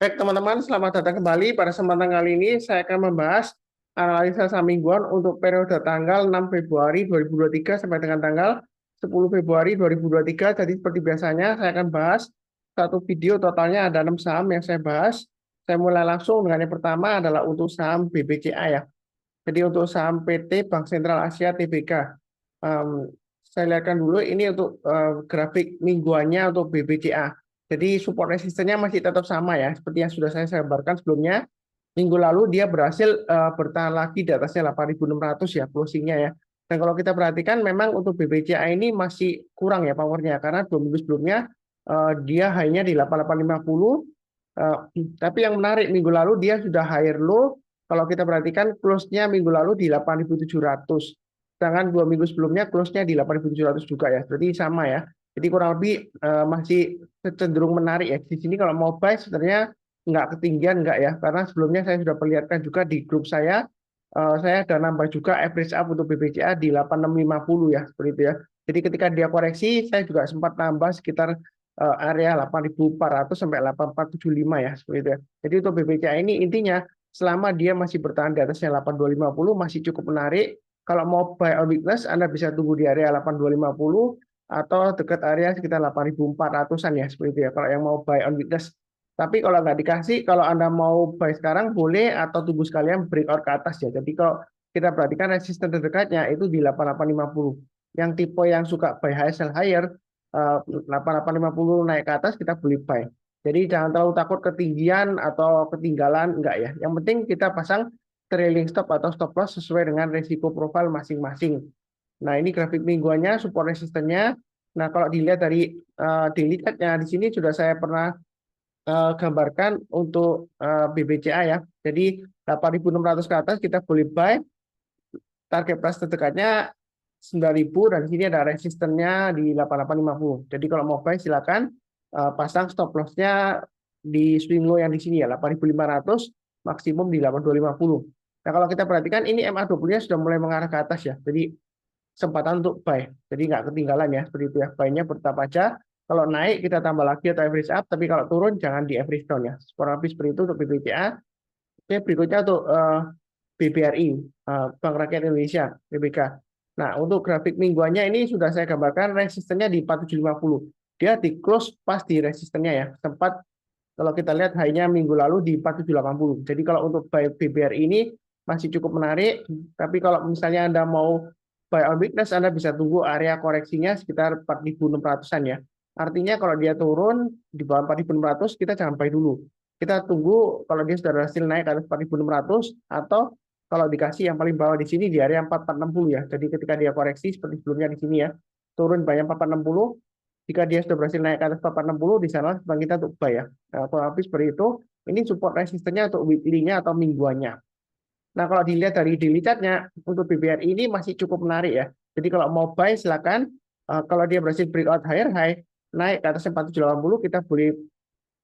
Baik, teman-teman, selamat datang kembali. Pada kesempatan kali ini, saya akan membahas analisa saham mingguan untuk periode tanggal 6 Februari 2023 sampai dengan tanggal 10 Februari 2023. Jadi, seperti biasanya, saya akan bahas satu video totalnya ada 6 saham yang saya bahas. Saya mulai langsung dengan yang pertama adalah untuk saham BBCA ya. Jadi, untuk saham PT Bank Sentral Asia Tbk. Em, saya lihatkan dulu ini untuk grafik mingguannya untuk BBCA. Jadi support resistennya masih tetap sama ya, seperti yang sudah saya gambarkan sebelumnya. Minggu lalu dia berhasil bertahan lagi di atasnya 8.600 ya closingnya ya. Dan kalau kita perhatikan memang untuk BBCA ini masih kurang ya powernya karena 2 minggu sebelumnya dia hanya di 8850. Tapi yang menarik minggu lalu dia sudah higher low. Kalau kita perhatikan close-nya minggu lalu di 8.700. Sedangkan 2 minggu sebelumnya close-nya di 8.700 juga ya. Berarti sama ya. Jadi kurang lebih masih cenderung menarik ya. Di sini kalau mau buy sebenarnya nggak ketinggian nggak ya. Karena sebelumnya saya sudah perlihatkan juga di grup saya ada nambah juga average up untuk BBCA di 8650 ya. Seperti itu ya. Jadi ketika dia koreksi, saya juga sempat nambah sekitar area 8.400 sampai 8.475 ya. Seperti itu ya. Jadi untuk BBCA ini intinya selama dia masih bertahan di atasnya 8250 masih cukup menarik. Kalau mau buy on weakness, Anda bisa tunggu di area 8250 atau dekat area sekitar 8.400-an ya, seperti itu ya. Kalau yang mau buy on weakness. Tapi kalau nggak dikasih, kalau Anda mau buy sekarang boleh atau tunggu sekalian breakout ke atas ya. Jadi kalau kita perhatikan resisten terdekatnya itu di 8850. Yang tipe yang suka buy high sell higher 8850 naik ke atas kita boleh buy. Jadi jangan terlalu takut ketinggian atau ketinggalan, enggak ya. Yang penting kita pasang trailing stop atau stop loss sesuai dengan risiko profil masing-masing. Nah, ini grafik mingguannya, support resistennya. Nah, kalau dilihat dari daily chart-nya, di sini sudah saya pernah gambarkan untuk BBCA ya. Jadi 8.600 ke atas kita boleh buy, target price terdekatnya 9.000 dan di sini ada resistennya di 8850. Jadi kalau mau buy silakan pasang stop loss-nya di swing low yang di sini ya 8.500 maksimum di 8250. Nah, kalau kita perhatikan ini MA20-nya sudah mulai mengarah ke atas ya. Jadi kesempatan untuk buy. Jadi nggak ketinggalan ya seperti itu ya. Buy-nya bertahap aja. Kalau naik kita tambah lagi atau average up, tapi kalau turun jangan di average down ya. Kurang lebih seperti itu untuk BBCA. Oke, berikutnya untuk BBRI, Bank Rakyat Indonesia, BBK. Nah, untuk grafik mingguannya ini sudah saya gambarkan resistennya di 4750. Dia di close pas di resistennya ya. Sempat kalau kita lihat high-nya minggu lalu di 4780. Jadi kalau untuk buy BBRI ini masih cukup menarik, tapi kalau misalnya Anda mau buy on weakness, Anda bisa tunggu area koreksinya sekitar 4.600-an ya. Artinya kalau dia turun di bawah 4.600, kita jangan buy dulu. Kita tunggu kalau dia sudah berhasil naik ke atas 4.600 atau kalau dikasih yang paling bawah di sini di area 4460 ya. Jadi ketika dia koreksi seperti sebelumnya di sini ya, turun banyak 4460, jika dia sudah berhasil naik ke atas 460 di sana bang kita untuk buy ya. Nah, kalau habis seperti itu, ini support resistennya untuk weekly-nya atau mingguannya. Nah, kalau dilihat dari daily chart-nya untuk BBRI ini masih cukup menarik ya. Jadi kalau mau buy silakan. Kalau dia berhasil breakout higher high naik ke atas 4780 kita boleh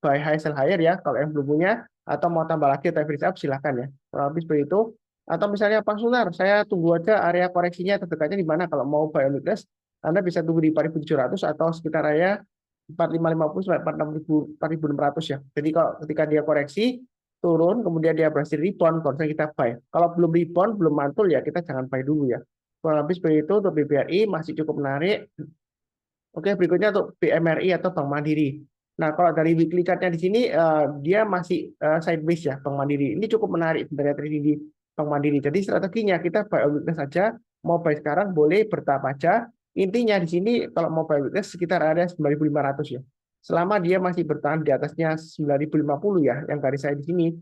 buy high sell higher ya kalau yang belum punya atau mau tambah lagi atau average up silakan ya. Kalau habis seperti itu atau misalnya Pak Sunar, saya tunggu aja area koreksinya terdekatnya di mana kalau mau buy on weakness Anda bisa tunggu di 4.700 atau sekitar area 4550 sampai 4.600 ya. Jadi kalau ketika dia koreksi turun kemudian dia berhasil rebound kalau kita buy. Kalau belum rebound belum mantul ya kita jangan buy dulu ya. Kalau habis seperti itu untuk BBRI masih cukup menarik. Oke, berikutnya untuk BMRI atau Bank Mandiri. Nah, kalau dari weekly chart-nya di sini, dia masih sideways ya, Bank Mandiri. Ini cukup menarik sebenarnya trading di Bank Mandiri. Jadi strateginya kita buy on weakness saja, mau buy sekarang boleh bertahap aja. Intinya di sini kalau mau buy weakness sekitar area 9.500 ya. Selama dia masih bertahan di atasnya 9.050 ya, yang garis saya di sini,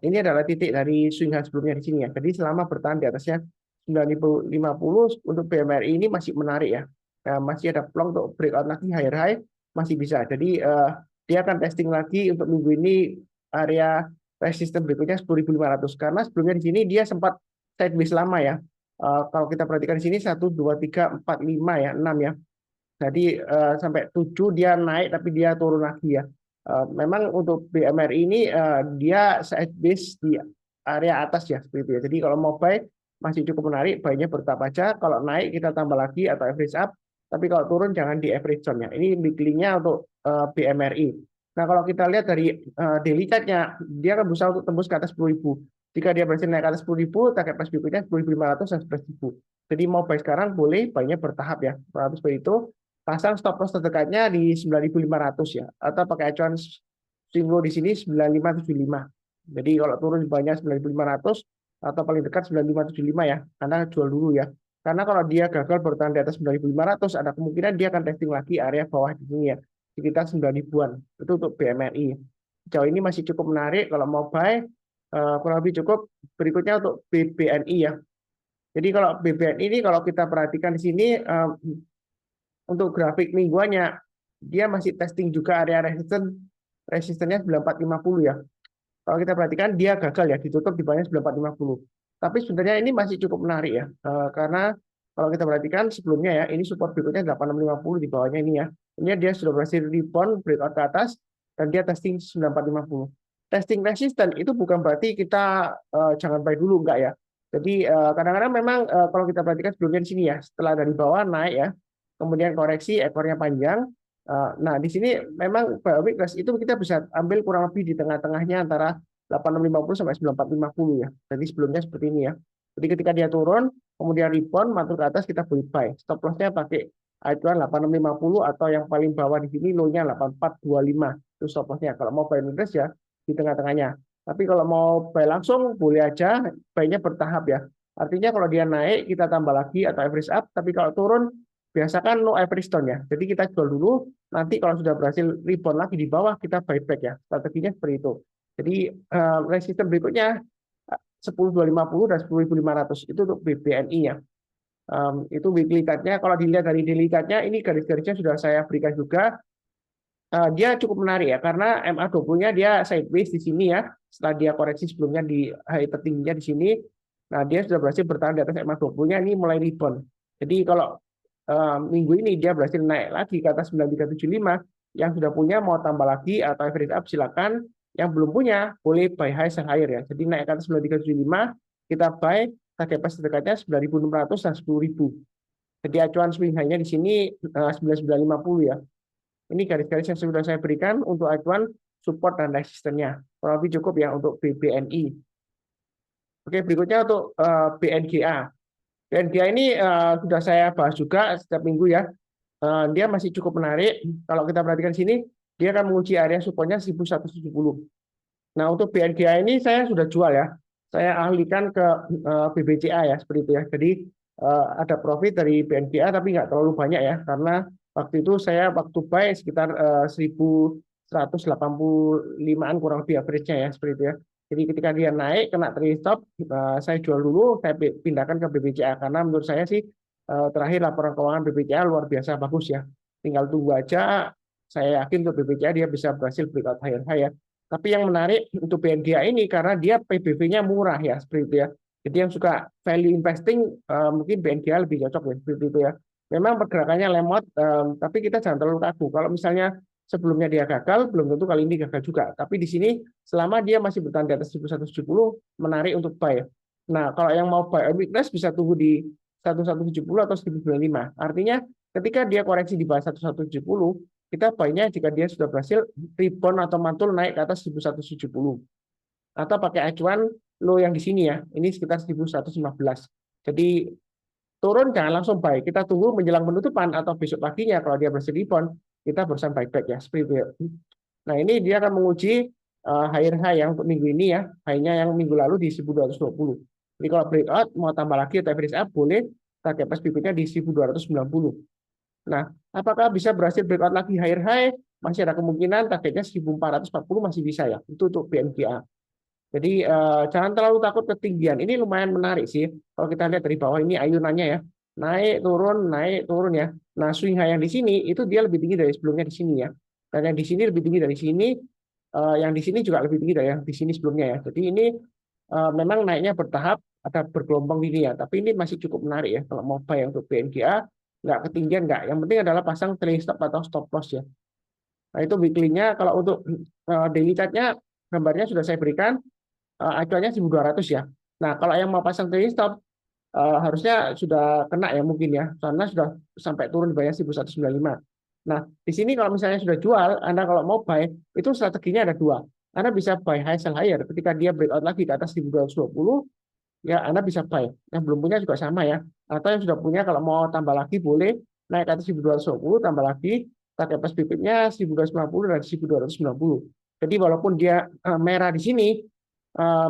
ini adalah titik dari swing high sebelumnya di sini ya. Jadi selama bertahan di atasnya 9.050 untuk BMRI ini masih menarik ya. Masih ada peluang untuk breakout lagi higher high masih bisa. Jadi dia akan testing lagi untuk minggu ini area resisten berikutnya 10.500 karena sebelumnya di sini dia sempat sideways lama ya. Kalau kita perhatikan di sini 1 2 3 4 5 ya, 6 ya. Jadi sampai 7 dia naik tapi dia turun lagi ya. Memang untuk BMRI ini dia sideways di area atas ya seperti itu ya. Jadi kalau mau buy masih cukup menarik, buy-nya bertahap aja. Kalau naik kita tambah lagi atau average up. Tapi kalau turun jangan di average zone ya. Ini weekly-nya untuk BMRI. Nah, kalau kita lihat dari daily chart-nya, dia akan berusaha untuk tembus ke atas 10.000. Jika dia berhasil naik ke atas 10.000, target price berikutnya 10.500 dan 11.000. Jadi mau buy sekarang boleh, buy-nya bertahap ya. Habis itu pasang stop loss terdekatnya di 9.500 ya, atau pakai acuan swing low di sini 9575. Jadi kalau turun banyak 9.500 atau paling dekat 9575 ya, karena jual dulu ya. Karena kalau dia gagal bertahan di atas 9.500, ada kemungkinan dia akan testing lagi area bawah di sini ya, sekitar 9 ribuan. Itu untuk BMRI. Jauh ini masih cukup menarik kalau mau buy, kurang lebih cukup. Berikutnya untuk BBNI ya. Jadi kalau BBNI ini kalau kita perhatikan di sini untuk grafik mingguannya, dia masih testing juga area resistennya 9450 ya. Kalau kita perhatikan dia gagal ya, ditutup di bawahnya 9450. Tapi sebenarnya ini masih cukup menarik ya, karena kalau kita perhatikan sebelumnya ya, ini support berikutnya 8650 di bawahnya ini ya. Ini dia sudah berhasil rebound breakout ke atas dan dia testing 9450. Testing resisten itu bukan berarti kita jangan buy dulu, enggak ya. Jadi kadang-kadang memang kalau kita perhatikan sebelumnya di sini ya, setelah dari bawah naik ya, kemudian koreksi ekornya panjang. Nah, di sini memang weakness itu kita bisa ambil kurang lebih di tengah-tengahnya antara 8650 sampai 9450 ya. Jadi sebelumnya seperti ini ya. Jadi ketika dia turun, kemudian rebound, mantul ke atas, kita beli buy. Stop loss-nya pakai acuan 8650 atau yang paling bawah di sini low-nya 8425. Itu stop loss-nya. Kalau mau buy interest ya di tengah-tengahnya. Tapi kalau mau buy langsung, boleh aja buy-nya bertahap ya. Artinya kalau dia naik, kita tambah lagi atau average up. Tapi kalau turun, biasakan no average down ya. Jadi kita jual dulu, nanti kalau sudah berhasil rebound lagi di bawah, kita buy back ya. Strateginya seperti itu. Jadi resisten berikutnya 10.250 dan 10.500 itu untuk BBNI ya. Itu weekly chart-nya. Kalau dilihat dari daily chart-nya, ini garis-garisnya sudah saya berikan juga. Dia cukup menarik ya, karena MA20-nya dia sideways di sini ya. Setelah dia koreksi sebelumnya di high tertingginya di sini, nah dia sudah berhasil bertahan di atas MA20-nya, ini mulai rebound. Jadi kalau minggu ini dia berhasil naik lagi ke atas 9375, yang sudah punya mau tambah lagi atau average up silakan, yang belum punya boleh buy high sell higher ya. Jadi naik ke atas 9375, kita buy target price terdekatnya 9.600 dan 10.000. Jadi acuan swing high-nya di sini 9950 ya. Ini garis-garis yang sudah saya berikan untuk acuan support dan resistennya. Kurang lebih cukup ya untuk BBNI. Oke, berikutnya untuk BNGA. BNGA ini sudah saya bahas juga setiap minggu ya. Dia masih cukup menarik. Kalau kita perhatikan sini, dia akan menguji area supportnya 1170. Nah, untuk BNGA ini saya sudah jual ya. Saya alihkan ke BBCA ya, seperti itu ya. Jadi ada profit dari BNGA tapi nggak terlalu banyak ya, karena waktu itu saya waktu buy sekitar 1185-an kurang lebih average-nya ya, seperti itu ya. Jadi ketika dia naik kena trailing stop, saya jual dulu, saya pindahkan ke BBCA karena menurut saya sih terakhir laporan keuangan BBCA luar biasa bagus ya. Tinggal tunggu aja, saya yakin untuk BBCA dia bisa berhasil breakout higher high ya. Tapi yang menarik untuk BNGA ini karena dia PBV-nya murah ya, seperti itu ya. Jadi yang suka value investing mungkin BNGA lebih cocok ya, seperti itu ya. Memang pergerakannya lemot, tapi kita jangan terlalu kaku. Kalau misalnya sebelumnya dia gagal, belum tentu kali ini gagal juga. Tapi di sini selama dia masih bertahan di atas 1170, menarik untuk buy. Nah, kalau yang mau buy on weakness bisa tunggu di 1170 atau 1095. Artinya ketika dia koreksi di bawah 1170, kita buy-nya jika dia sudah berhasil rebound atau mantul naik ke atas 1170. Atau pakai acuan low yang di sini ya, ini sekitar 1115. Jadi turun jangan langsung buy, kita tunggu menjelang penutupan atau besok paginya kalau dia berhasil rebound, kita berusaha buyback ya, seperti itu ya. Nah, ini dia akan menguji higher high yang untuk minggu ini ya, high-nya yang minggu lalu di 1220. Jadi kalau breakout mau tambah lagi atau average up boleh, target price berikutnya di 1290. Nah, apakah bisa berhasil breakout lagi higher high? Masih ada kemungkinan targetnya 1440 masih bisa ya. Itu untuk BNGA. Jadi jangan terlalu takut ketinggian. Ini lumayan menarik sih. Kalau kita lihat dari bawah ini ayunannya ya. Naik turun ya. Nah, swing high yang di sini itu dia lebih tinggi dari sebelumnya di sini ya. Dan yang di sini lebih tinggi dari sini, yang di sini juga lebih tinggi dari yang di sini sebelumnya ya. Jadi ini memang naiknya bertahap, ada bergelombang ini ya. Tapi ini masih cukup menarik ya. Kalau mau buy untuk BNGA, nggak ketinggian nggak. Yang penting adalah pasang trailing stop atau stop loss ya. Nah, itu weekly-nya. Kalau untuk daily chart-nya, gambarnya sudah saya berikan. Acuannya 1.200 ya. Nah, kalau yang mau pasang trailing stop, harusnya sudah kena ya mungkin ya, karena sudah sampai turun di bawah 1195. Nah, di sini kalau misalnya sudah jual, Anda kalau mau buy, itu strateginya ada dua. Anda bisa buy high sell higher ketika dia breakout lagi ke atas 1220, ya Anda bisa buy. Yang belum punya juga sama ya. Atau yang sudah punya kalau mau tambah lagi boleh naik ke atas 1220 tambah lagi target plus bibitnya 1250 dan 1290. Jadi walaupun dia merah di sini,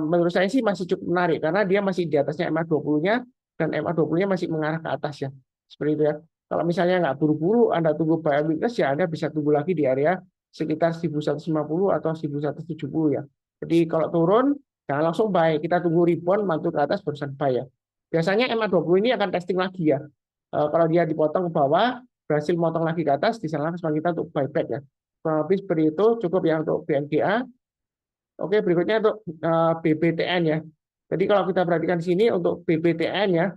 menurut saya sih masih cukup menarik karena dia masih di atasnya MA20-nya dan MA20-nya masih mengarah ke atas ya. Seperti itu ya. Kalau misalnya nggak buru-buru, Anda tunggu buy weakness ya Anda bisa tunggu lagi di area sekitar 1150 atau 1170 ya. Jadi kalau turun jangan langsung buy, kita tunggu rebound mantul ke atas barusan buy ya. Biasanya MA20 ini akan testing lagi ya. Kalau dia dipotong ke bawah, berhasil motong lagi ke atas, di sana kesempatan kita untuk buyback ya. Kurang lebih seperti itu, cukup ya untuk BNGA. Oke, berikutnya untuk BBTN ya. Jadi kalau kita perhatikan di sini untuk BBTN ya,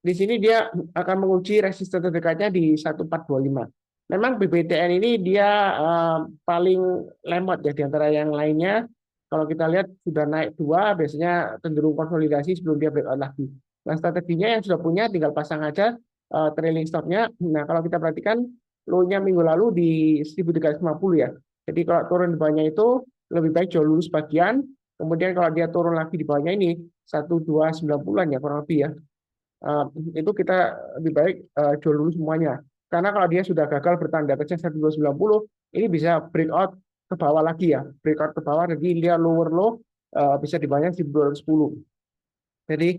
di sini dia akan menguji resisten terdekatnya di 1425. Memang BBTN ini dia paling lemot ya di antara yang lainnya. Kalau kita lihat sudah naik dua, biasanya cenderung konsolidasi sebelum dia breakout lagi. Nah, strateginya yang sudah punya tinggal pasang aja trailing stop-nya. Nah, kalau kita perhatikan low-nya minggu lalu di 1350 ya. Jadi kalau turun di bawahnya itu lebih baik jual dulu sebagian. Kemudian kalau dia turun lagi di bawahnya ini 1290-an ya kurang lebih ya. Itu kita lebih baik jual dulu semuanya. Karena kalau dia sudah gagal bertahan di atasnya 1290, ini bisa breakout ke bawah lagi ya. Breakout ke bawah, jadi dia lower low bisa di bawahnya 1210. Jadi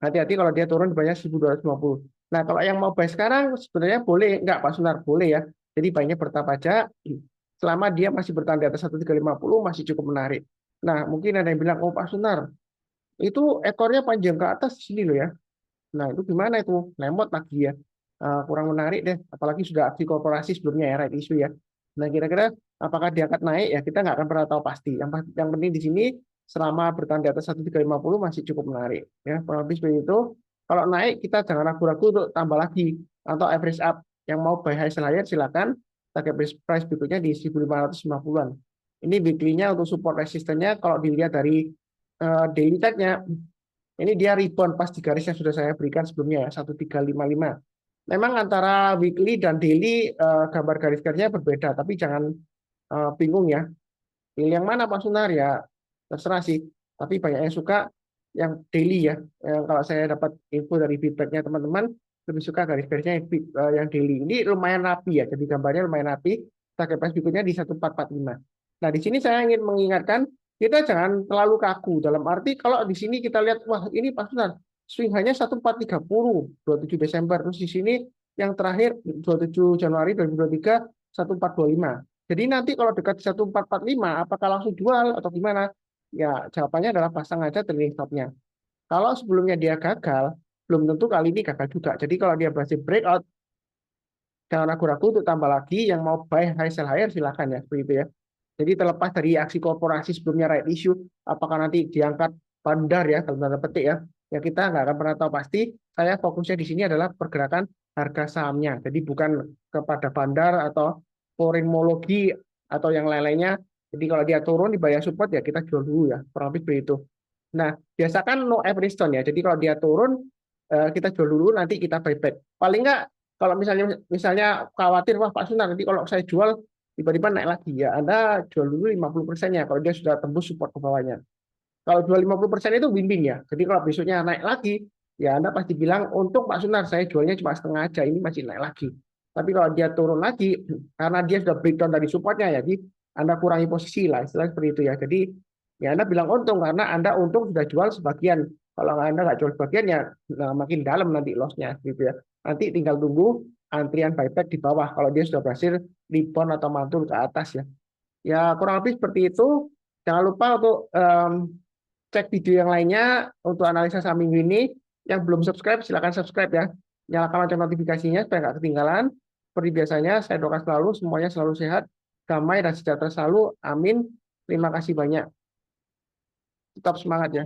hati-hati kalau dia turun di bawahnya 1250. Nah, kalau yang mau buy sekarang sebenarnya boleh, enggak Pak Sunar, boleh ya. Jadi buynya bertahap aja, selama dia masih bertahan di atas 1350 masih cukup menarik. Nah, mungkin ada yang bilang, oh Pak Sunar, itu ekornya panjang ke atas sini loh ya. Nah, itu gimana itu? Lemot lagi ya. Kurang menarik deh. Apalagi sudah aksi korporasi sebelumnya ya, right issue ya. Nah, kira-kira apakah diangkat naik ya kita nggak akan pernah tahu pasti. Yang penting di sini selama bertahan di atas 1350 masih cukup menarik. Ya, kurang lebih seperti itu. Kalau naik kita jangan ragu-ragu untuk tambah lagi atau average up. Yang mau buy high sell higher silakan. Target price berikutnya di 1550-an. Ini weekly-nya untuk support resistennya kalau dilihat dari daily chart-nya ini dia rebound pas di garis yang sudah saya berikan sebelumnya ya, 1355. Memang antara weekly dan daily gambar garis-garisnya berbeda, tapi jangan bingung ya. Pilih yang mana Pak Sunar ya, terserah sih. Tapi banyak yang suka yang daily ya. Kalau saya dapat info dari feedbacknya teman-teman, lebih suka garis-garisnya yang daily. Ini lumayan rapi ya, jadi gambarnya lumayan rapi. Target price berikutnya di 1445. Nah, di sini saya ingin mengingatkan kita jangan terlalu kaku. Dalam arti kalau di sini kita lihat, wah ini Pak Sunar, swing hanya 1430, 27 Desember. Terus di sini yang terakhir 27 Januari 2023, 1425. Jadi nanti kalau dekat 1445, apakah langsung jual atau gimana? Ya, jawabannya adalah pasang aja trailing stop-nya. Kalau sebelumnya dia gagal, belum tentu kali ini gagal juga. Jadi kalau dia berhasil breakout, jangan ragu-ragu untuk tambah lagi. Yang mau buy high sell higher silakan ya, seperti itu ya. Jadi terlepas dari aksi korporasi sebelumnya right issue, apakah nanti diangkat bandar ya, dalam tanda petik ya, ya kita nggak akan pernah tahu pasti. Saya fokusnya di sini adalah pergerakan harga sahamnya. Jadi bukan kepada bandar atau foreignomologi atau yang lain-lainnya. Jadi kalau dia turun di bayar support ya kita jual dulu ya, kurang lebih begitu. Nah, biasakan no every stone ya. Jadi kalau dia turun kita jual dulu nanti kita buyback. Paling nggak kalau misalnya khawatir wah Pak Sunar nanti kalau saya jual tiba-tiba naik lagi ya Anda jual dulu 50%-nya kalau dia sudah tembus support ke bawahnya. Kalau jual 50% itu win-win ya. Jadi kalau besoknya naik lagi, ya Anda pasti bilang, untung Pak Sunar, saya jualnya cuma setengah aja, ini masih naik lagi. Tapi kalau dia turun lagi, karena dia sudah breakdown dari supportnya, ya, jadi Anda kurangi posisi lah, istilah seperti itu ya. Jadi ya Anda bilang untung, karena Anda untung sudah jual sebagian. Kalau Anda nggak jual sebagian, ya makin dalam nanti loss-nya. Gitu ya. Nanti tinggal tunggu antrian buyback di bawah, kalau dia sudah berhasil rebound atau mantul ke atas ya. Ya kurang lebih seperti itu. Jangan lupa untuk cek video yang lainnya untuk analisa saham minggu ini. Yang belum subscribe, silakan subscribe ya. Nyalakan lonceng notifikasinya supaya nggak ketinggalan. Seperti biasanya, saya doakan selalu semuanya selalu sehat, damai, dan sejahtera selalu. Amin. Terima kasih banyak. Tetap semangat ya.